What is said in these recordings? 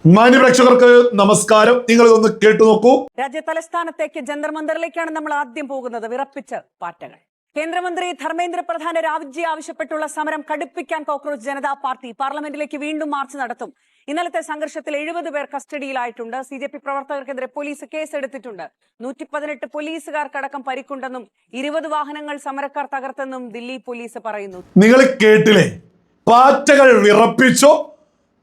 മാന്യപ്രേക്ഷകർക്ക് നമസ്കാരം. നിങ്ങൾ ഇതൊന്ന് കേട്ടു നോക്കൂ. രാജ്യ തലസ്ഥാനത്തേക്ക് ജന്തർ മന്ദറിലേക്കാണ് നമ്മൾ ആദ്യം പോകുന്നത്. വിറപ്പിച്ച് പാറ്റകൾ. കേന്ദ്രമന്ത്രി ധർമ്മേന്ദ്ര പ്രധാൻ രാജി ആവശ്യപ്പെട്ടുള്ള സമരം കടുപ്പിക്കാൻ കോക്രോച്ച് ജനതാ പാർട്ടി പാർലമെന്റിലേക്ക് വീണ്ടും മാർച്ച് നടത്തും. ഇന്നലത്തെ സംഘർഷത്തിൽ 70 പേർ കസ്റ്റഡിയിലായിട്ടുണ്ട്. CJP പ്രവർത്തകർക്കെതിരെ പോലീസ് കേസെടുത്തിട്ടുണ്ട്. 118 പോലീസുകാർക്കടക്കം പരിക്കുണ്ടെന്നും 20 വാഹനങ്ങൾ സമരക്കാർ തകർത്തെന്നും ദില്ലി പോലീസ് പറയുന്നു. നിങ്ങൾ കേട്ടില്ലേ? പാറ്റകൾ വിറപ്പിച്ചോ.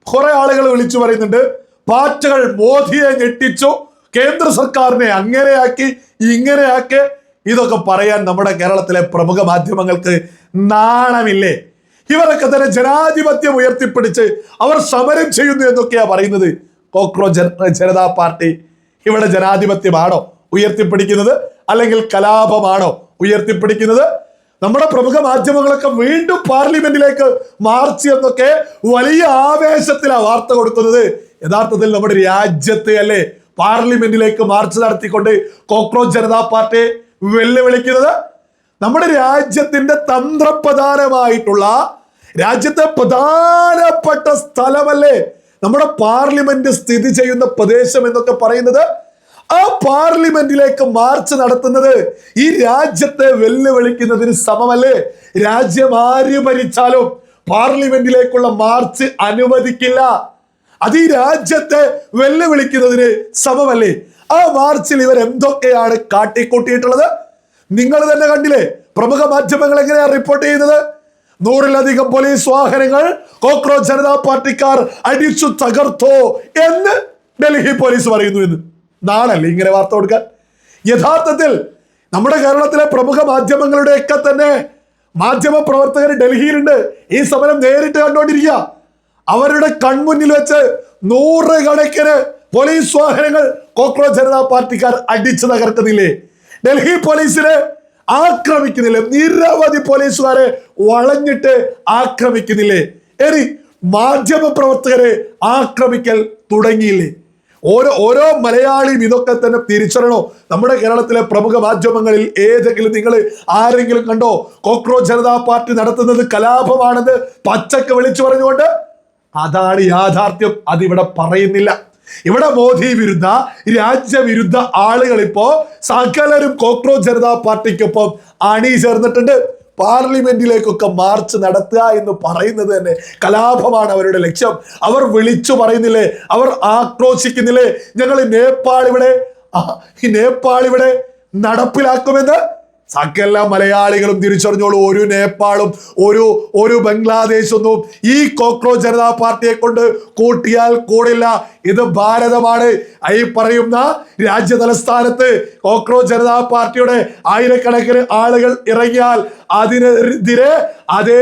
കുറെ ആളുകൾ വിളിച്ചു പറയുന്നുണ്ട് പാറ്റകൾ മോദിയെ ഞെട്ടിച്ചു, കേന്ദ്ര സർക്കാരിനെ അങ്ങനെയാക്കി ഇങ്ങനെയാക്കി. ഇതൊക്കെ പറയാൻ നമ്മുടെ കേരളത്തിലെ പ്രമുഖ മാധ്യമങ്ങൾക്ക് നാണമില്ലേ? ഇവരൊക്കെ തന്നെ ജനാധിപത്യം ഉയർത്തിപ്പിടിച്ച് അവർ സമരം ചെയ്യുന്നു എന്നൊക്കെയാ പറയുന്നത്. കോക്രോച്ച് ജനതാ പാർട്ടി ഇവിടെ ജനാധിപത്യമാണോ ഉയർത്തിപ്പിടിക്കുന്നത്, അല്ലെങ്കിൽ കലാപമാണോ ഉയർത്തിപ്പിടിക്കുന്നത്? നമ്മുടെ പ്രമുഖ മാധ്യമങ്ങളൊക്കെ വീണ്ടും പാർലമെന്റിലേക്ക് മാർച്ച് എന്നൊക്കെ വലിയ ആവേശത്തിലാണ് വാർത്ത കൊടുക്കുന്നത്. യഥാർത്ഥത്തിൽ നമ്മുടെ രാജ്യത്തെ അല്ലേ പാർലമെന്റിലേക്ക് മാർച്ച് നടത്തിക്കൊണ്ട് കോക്രോച്ച് ജനതാ പാർട്ടി വെല്ലുവിളിക്കുന്നത്? നമ്മുടെ രാജ്യത്തിന്റെ തന്ത്രപ്രധാനമായിട്ടുള്ള രാജ്യത്തെ പ്രധാനപ്പെട്ട സ്ഥലമല്ലേ നമ്മുടെ പാർലമെന്റ് സ്ഥിതി ചെയ്യുന്ന പ്രദേശം എന്നൊക്കെ പറയുന്നത്? ആ പാർലമെന്റിലേക്ക് മാർച്ച് നടത്തുന്നത് ഈ രാജ്യത്തെ വെല്ലുവിളിക്കുന്നതിന് സമമല്ലേ? രാജ്യം ആര് ഭരിച്ചാലും പാർലമെന്റിലേക്കുള്ള മാർച്ച് അനുവദിക്കില്ല. അത് ഈ രാജ്യത്തെ വെല്ലുവിളിക്കുന്നതിന് സമമല്ലേ? ആ മാർച്ചിൽ ഇവർ എന്തൊക്കെയാണ് കാട്ടിക്കൂട്ടിയിട്ടുള്ളത് നിങ്ങൾ തന്നെ കണ്ടില്ലേ? പ്രമുഖ മാധ്യമങ്ങൾ എങ്ങനെയാണ് റിപ്പോർട്ട് ചെയ്യുന്നത്? 100-ലധികം പോലീസ് വാഹനങ്ങൾ കോക്രോച്ച് ജനതാ പാർട്ടിക്കാർ അടിച്ചു തകർത്തോ എന്ന് ഡൽഹി പോലീസ് പറയുന്നു. എന്ന് നാളല്ലേ ഇങ്ങനെ വാർത്ത കൊടുക്കാൻ? യഥാർത്ഥത്തിൽ നമ്മുടെ കേരളത്തിലെ പ്രമുഖ മാധ്യമങ്ങളുടെയൊക്കെ തന്നെ മാധ്യമ പ്രവർത്തകർ ഡൽഹിയിലുണ്ട്. ഈ സമരം നേരിട്ട് കണ്ടുകൊണ്ടിരിക്കുക. അവരുടെ കൺമുന്നിൽ വെച്ച് 100 കണക്കിന് പോലീസ് വാഹനങ്ങൾ കോക്രോച്ച് ജനതാ പാർട്ടിക്കാർ അടിച്ചു തകർക്കുന്നില്ലേ? ഡൽഹി പോലീസിനെ ആക്രമിക്കുന്നില്ലേ? നിരവധി പോലീസുകാരെ വളഞ്ഞിട്ട് ആക്രമിക്കുന്നില്ലേ? ഇനി മാധ്യമ പ്രവർത്തകരെ ആക്രമിക്കൽ തുടങ്ങിയില്ലേ? ഓരോ മലയാളിയും ഇതൊക്കെ തന്നെ തിരിച്ചറിയണോ? നമ്മുടെ കേരളത്തിലെ പ്രമുഖ മാധ്യമങ്ങളിൽ ഏതെങ്കിലും നിങ്ങൾ ആരെങ്കിലും കണ്ടോ കോക്രോച്ച് ജനതാ പാർട്ടി നടത്തുന്നത് കലാപമാണെന്ന് പച്ചക്ക് വിളിച്ചു പറഞ്ഞുകൊണ്ട്? അതാണ് യാഥാർത്ഥ്യം. അതിവിടെ പറയുന്നില്ല. ഇവിടെ മോദി വിരുദ്ധ രാജ്യവിരുദ്ധ ആളുകൾ ഇപ്പോ സകലരും കോക്രോച്ച് ജനതാ പാർട്ടിക്കൊപ്പം അണിചേർന്നിട്ടുണ്ട്. പാർലമെന്റിലേക്കൊക്കെ മാർച്ച് നടത്തുക എന്ന് പറയുന്നത് തന്നെ കലാപമാണ് അവരുടെ ലക്ഷ്യം. അവർ വിളിച്ചു പറയുന്നില്ലേ? അവർ ആക്രോശിക്കുന്നില്ലേ? ഞങ്ങൾ നേപ്പാൾ ഇവിടെ നടപ്പിലാക്കുമെന്ന്? സകല മലയാളികളും തിരിച്ചറിഞ്ഞോളൂ. ഒരു നേപ്പാളും ഒരു ബംഗ്ലാദേശൊന്നും ഈ കോക്രോച്ച് ജനതാ പാർട്ടിയെ കൊണ്ട് കൂട്ടിയാൽ കൂടില്ല. ഇത് ഭാരതമാണ്. ഈ പറയുന്ന രാജ്യ തലസ്ഥാനത്ത് കോക്രോച്ച് ജനതാ പാർട്ടിയുടെ ആയിരക്കണക്കിന് ആളുകൾ ഇറങ്ങിയാൽ അതിനെതിരെ അതേ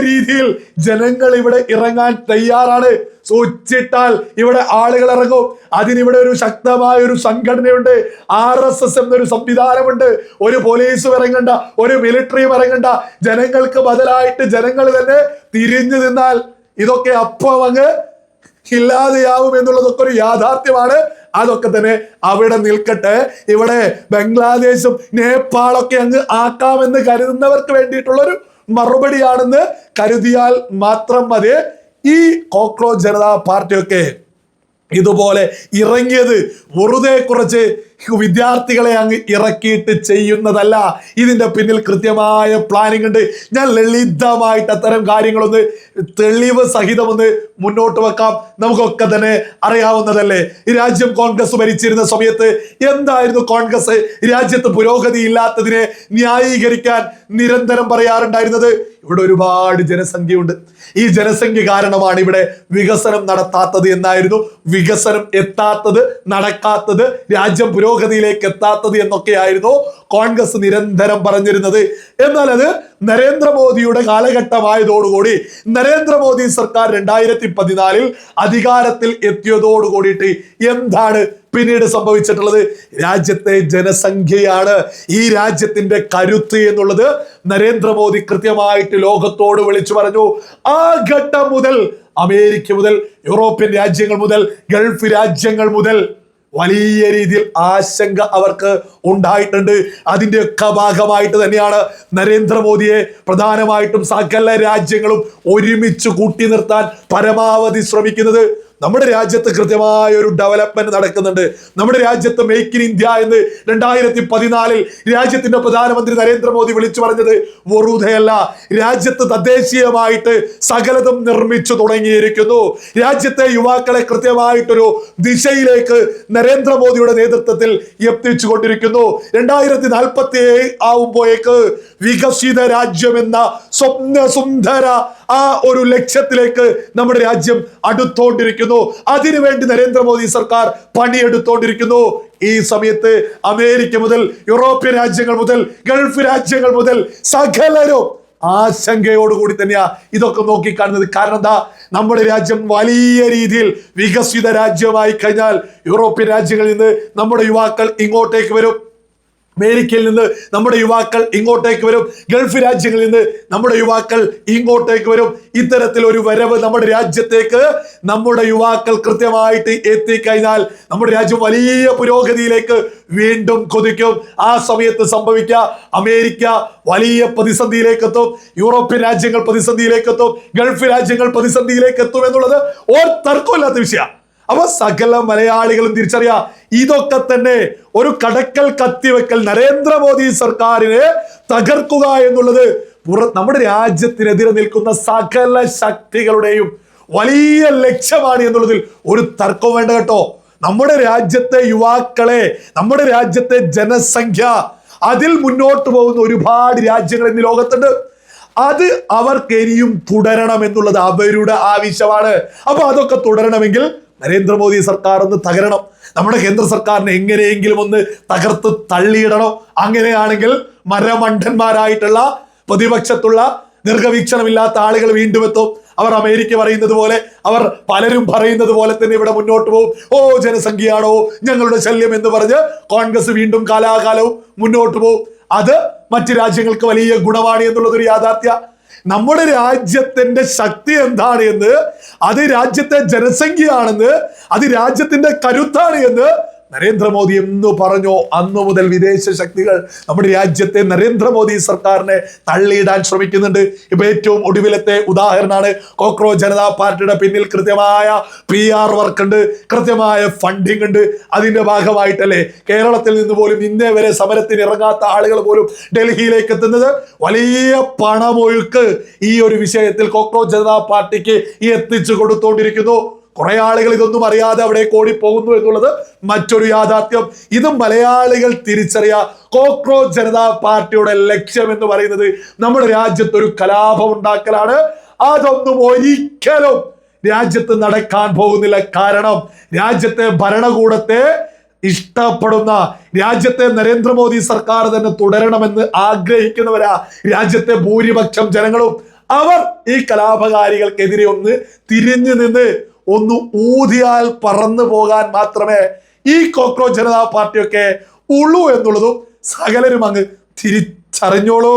രീതിയിൽ ജനങ്ങൾ ഇവിടെ ഇറങ്ങാൻ തയ്യാറാണ്. സൂചിച്ചിട്ടാൽ ഇവിടെ ആളുകൾ ഇറങ്ങും. അതിനിവിടെ ഒരു ശക്തമായ ഒരു സംഘടനയുണ്ട്. RSS എന്നൊരു സംവിധാനമുണ്ട്. ഒരു പോലീസും ഇറങ്ങണ്ട, ഒരു മിലിറ്ററിയും ഇറങ്ങണ്ട. ജനങ്ങൾക്ക് ബദലായിട്ട് ജനങ്ങൾ തന്നെ തിരിഞ്ഞു നിന്നാൽ ഇതൊക്കെ അപ്പം അങ്ങ് ഇല്ലാതെയാവും എന്നുള്ളതൊക്കെ ഒരു യാഥാർത്ഥ്യമാണ്. അതൊക്കെ തന്നെ അവിടെ നിൽക്കട്ടെ. ഇവിടെ ബംഗ്ലാദേശും നേപ്പാളൊക്കെ അങ്ങ് ആക്കാമെന്ന് കരുതുന്നവർക്ക് വേണ്ടിയിട്ടുള്ളൊരു മറുപടിയാണെന്ന് കരുതിയാൽ മാത്രം മതി. ഈ കോക്രോച്ച് ജനതാ പാർട്ടിയൊക്കെ ഇതുപോലെ ഇറങ്ങിയത് വെറുതെ കുറച്ച് വിദ്യാർത്ഥികളെ അങ്ങ് ഇറക്കിയിട്ട് ചെയ്യുന്നതല്ല. ഇതിന്റെ പിന്നിൽ കൃത്യമായ പ്ലാനിങ് ഉണ്ട്. ഞാൻ ലളിതമായിട്ട് അത്തരം കാര്യങ്ങളൊന്ന് തെളിവ് സഹിതമൊന്ന് മുന്നോട്ട് വെക്കാം. നമുക്കൊക്കെ തന്നെ അറിയാവുന്നതല്ലേ, ഈ രാജ്യം കോൺഗ്രസ് ഭരിച്ചിരുന്ന സമയത്ത് എന്തായിരുന്നു കോൺഗ്രസ് രാജ്യത്ത് പുരോഗതി ഇല്ലാത്തതിനെ ന്യായീകരിക്കാൻ നിരന്തരം പറയാറുണ്ടായിരുന്നത്? ഇവിടെ ഒരുപാട് ജനസംഖ്യയുണ്ട്. ഈ ജനസംഖ്യ കാരണമാണ് ഇവിടെ വികസനം നടത്താത്തത് എന്നായിരുന്നു. വികസനം എത്താത്തത്, നടക്കാത്തത്, രാജ്യം പുരോഗതിയിലേക്ക് എത്താത്തത് എന്നൊക്കെയായിരുന്നു കോൺഗ്രസ് നിരന്തരം പറഞ്ഞിരുന്നത്. എന്നാൽ അത് നരേന്ദ്രമോദിയുടെ കാലഘട്ടമായതോടുകൂടി, നരേന്ദ്രമോദി സർക്കാർ 2014 അധികാരത്തിൽ എത്തിയതോടുകൂടിയിട്ട് എന്താണ് പിന്നീട് സംഭവിച്ചിട്ടുള്ളത്? രാജ്യത്തെ ജനസംഖ്യയാണ് ഈ രാജ്യത്തിന്റെ കരുത്ത് എന്നുള്ളത് നരേന്ദ്രമോദി കൃത്യമായിട്ട് ലോകത്തോട് വിളിച്ചു പറഞ്ഞു. ആ ഘട്ടം മുതൽ അമേരിക്ക മുതൽ, യൂറോപ്യൻ രാജ്യങ്ങൾ മുതൽ, ഗൾഫ് രാജ്യങ്ങൾ മുതൽ വലിയ രീതിയിൽ ആശങ്ക അവർക്ക് ഉണ്ടായിട്ടുണ്ട്. അതിൻ്റെയൊക്കെ ഭാഗമായിട്ട് തന്നെയാണ് നരേന്ദ്രമോദിയെ പ്രധാനമായിട്ടും സകല രാജ്യങ്ങളും ഒരുമിച്ച് കൂട്ടി നിർത്താൻ പരമാവധി ശ്രമിക്കുന്നത്. നമ്മുടെ രാജ്യത്ത് കൃത്യമായ ഒരു ഡെവലപ്മെന്റ് നടക്കുന്നുണ്ട്. നമ്മുടെ രാജ്യത്ത് മേക്ക് ഇൻ ഇന്ത്യ എന്ന് 2014 രാജ്യത്തിന്റെ പ്രധാനമന്ത്രി നരേന്ദ്രമോദി വിളിച്ചു പറഞ്ഞത് വെറുതെയല്ല. രാജ്യത്ത് തദ്ദേശീയമായിട്ട് സകലതും നിർമ്മിച്ചു തുടങ്ങിയിരിക്കുന്നു. രാജ്യത്തെ യുവാക്കളെ കൃത്യമായിട്ടൊരു ദിശയിലേക്ക് നരേന്ദ്രമോദിയുടെ നേതൃത്വത്തിൽ എത്തിച്ചു കൊണ്ടിരിക്കുന്നു. 2047 ആവുമ്പോഴേക്ക് വികസിത രാജ്യം എന്ന സ്വപ്ന സുന്ദര ആ ഒരു ലക്ഷ്യത്തിലേക്ക് നമ്മുടെ രാജ്യം അടുത്തോണ്ടിരിക്കുന്നു. അതിനുവേണ്ടി നരേന്ദ്രമോദി സർക്കാർ പണിയെടുത്തോണ്ടിരിക്കുന്നു. ഈ സമയത്ത് അമേരിക്ക മുതൽ യൂറോപ്യൻ രാജ്യങ്ങൾ മുതൽ ഗൾഫ് രാജ്യങ്ങൾ മുതൽ സകലരും ആശങ്കയോടുകൂടി തന്നെയാ ഇതൊക്കെ നോക്കിക്കാണുന്നത്. കാരണം എന്താ, നമ്മുടെ രാജ്യം വലിയ രീതിയിൽ വികസിത രാജ്യമായി കഴിഞ്ഞാൽ യൂറോപ്യൻ രാജ്യങ്ങളിൽ നിന്ന് നമ്മുടെ യുവാക്കൾ ഇങ്ങോട്ടേക്ക് വരും, അമേരിക്കയിൽ നിന്ന് നമ്മുടെ യുവാക്കൾ ഇങ്ങോട്ടേക്ക് വരും, ഗൾഫ് രാജ്യങ്ങളിൽ നിന്ന് നമ്മുടെ യുവാക്കൾ ഇങ്ങോട്ടേക്ക് വരും. ഇത്തരത്തിൽ ഒരു വരവ് നമ്മുടെ രാജ്യത്തേക്ക് നമ്മുടെ യുവാക്കൾ കൃത്യമായിട്ട് എത്തിക്കഴിഞ്ഞാൽ നമ്മുടെ രാജ്യം വലിയ പുരോഗതിയിലേക്ക് വീണ്ടും കുതിക്കും. ആ സമയത്ത് സംഭവിക്കുക, അമേരിക്ക വലിയ പ്രതിസന്ധിയിലേക്ക് എത്തും, യൂറോപ്യൻ രാജ്യങ്ങൾ പ്രതിസന്ധിയിലേക്ക് എത്തും, ഗൾഫ് രാജ്യങ്ങൾ പ്രതിസന്ധിയിലേക്ക് എത്തും എന്നുള്ളത് ഒരു തർക്കമില്ലാത്ത വിഷയമാണ്. അപ്പൊ സകല മലയാളികളും തിരിച്ചറിയാ, ഇതൊക്കെ തന്നെ ഒരു കടക്കൽ കത്തിവെക്കൽ, നരേന്ദ്രമോദി സർക്കാരിനെ തകർക്കുക എന്നുള്ളത് നമ്മുടെ രാജ്യത്തിനെതിരെ നിൽക്കുന്ന സകല ശക്തികളുടെയും വലിയ ലക്ഷ്യമാണ് എന്നുള്ളതിൽ ഒരു തർക്കവും വേണ്ട കേട്ടോ. നമ്മുടെ രാജ്യത്തെ യുവാക്കളെ, നമ്മുടെ രാജ്യത്തെ ജനസംഖ്യ, അതിൽ മുന്നോട്ട് പോകുന്ന ഒരുപാട് രാജ്യങ്ങൾ ഇന്ന് ലോകത്തുണ്ട്. അത് അവർക്ക് ഇനിയും തുടരണം എന്നുള്ളത് അവരുടെ ആവശ്യമാണ്. അപ്പൊ അതൊക്കെ തുടരണമെങ്കിൽ നരേന്ദ്രമോദി സർക്കാർ ഒന്ന് തകരണം. നമ്മുടെ കേന്ദ്ര സർക്കാരിനെ എങ്ങനെയെങ്കിലും ഒന്ന് തകർത്ത് തള്ളിയിടണം. അങ്ങനെയാണെങ്കിൽ മരമണ്ഡന്മാരായിട്ടുള്ള പ്രതിപക്ഷത്തുള്ള ദീർഘവീക്ഷണമില്ലാത്ത ആളുകൾ വീണ്ടും എത്തും. അവർ അമേരിക്ക പറയുന്നത് പോലെ, അവർ പലരും പറയുന്നത് പോലെ തന്നെ ഇവിടെ മുന്നോട്ട് പോകും. ഓ ജനസംഖ്യയാണോ ഞങ്ങളുടെ ശല്യം എന്ന് പറഞ്ഞ് കോൺഗ്രസ് വീണ്ടും കാലാകാലവും മുന്നോട്ട് പോകും. അത് മറ്റ് രാജ്യങ്ങൾക്ക് വലിയ ഗുണമാണ് എന്നുള്ളതൊരു യാഥാർത്ഥ്യ. നമ്മുടെ രാജ്യത്തിന്റെ ശക്തി എന്താണ് എന്ന്, അത് രാജ്യത്തെ ജനസംഖ്യയാണെന്ന്, അത് രാജ്യത്തിന്റെ കരുത്താണ് എന്ന് നരേന്ദ്രമോദി എന്ന് പറഞ്ഞോ അന്നു മുതൽ വിദേശ ശക്തികൾ നമ്മുടെ രാജ്യത്തെ നരേന്ദ്രമോദി സർക്കാരിനെ തള്ളിയിടാൻ ശ്രമിക്കുന്നുണ്ട്. ഇപ്പൊ ഏറ്റവും ഒടുവിലത്തെ ഉദാഹരണമാണ് കോക്രോച്ച് ജനതാ പാർട്ടിയുടെ പിന്നിൽ കൃത്യമായ PR വർക്ക് ഉണ്ട്, കൃത്യമായ ഫണ്ടിങ് ഉണ്ട്. അതിന്റെ ഭാഗമായിട്ടല്ലേ കേരളത്തിൽ നിന്ന് പോലും ഇന്നേ വരെ സമരത്തിന് ഇറങ്ങാത്ത ആളുകൾ പോലും ഡൽഹിയിലേക്ക് എത്തുന്നത്. വലിയ പണമൊഴുക്ക് ഈ ഒരു വിഷയത്തിൽ കോക്രോച്ച് ജനതാ പാർട്ടിക്ക് എത്തിച്ചു കൊടുത്തോണ്ടിരിക്കുന്നു. കുറെ ആളുകൾ ഇതൊന്നും അറിയാതെ അവിടെ ഓടിപ്പോകുന്നു എന്നുള്ളത് മറ്റൊരു യാഥാർത്ഥ്യം. ഇത് മലയാളികൾ തിരിച്ചറിയാ. കോക്രോച്ച് ജനതാ പാർട്ടിയുടെ ലക്ഷ്യം എന്ന് പറയുന്നത് നമ്മുടെ രാജ്യത്ത് ഒരു കലാപം ഉണ്ടാക്കലാണ്. അതൊന്നും ഒരിക്കലും രാജ്യത്ത് നടക്കാൻ പോകുന്നില്ല. കാരണം രാജ്യത്തെ ഭരണകൂടത്തെ ഇഷ്ടപ്പെടുന്ന, രാജ്യത്തെ നരേന്ദ്രമോദി സർക്കാർ തന്നെ തുടരണമെന്ന് ആഗ്രഹിക്കുന്നവരാ രാജ്യത്തെ ഭൂരിപക്ഷം ജനങ്ങളും. അവർ ഈ കലാപകാരികൾക്കെതിരെ ഒന്ന് തിരിഞ്ഞു നിന്ന് ഒന്ന് ഊതിയാൽ പറന്നു പോകാൻ മാത്രമേ ഈ കോക്രോച്ച് ജനതാ പാർട്ടിയൊക്കെ ഉള്ളൂ എന്നുള്ളതും സകലരും അങ്ങ് തിരിച്ചറിഞ്ഞോളൂ.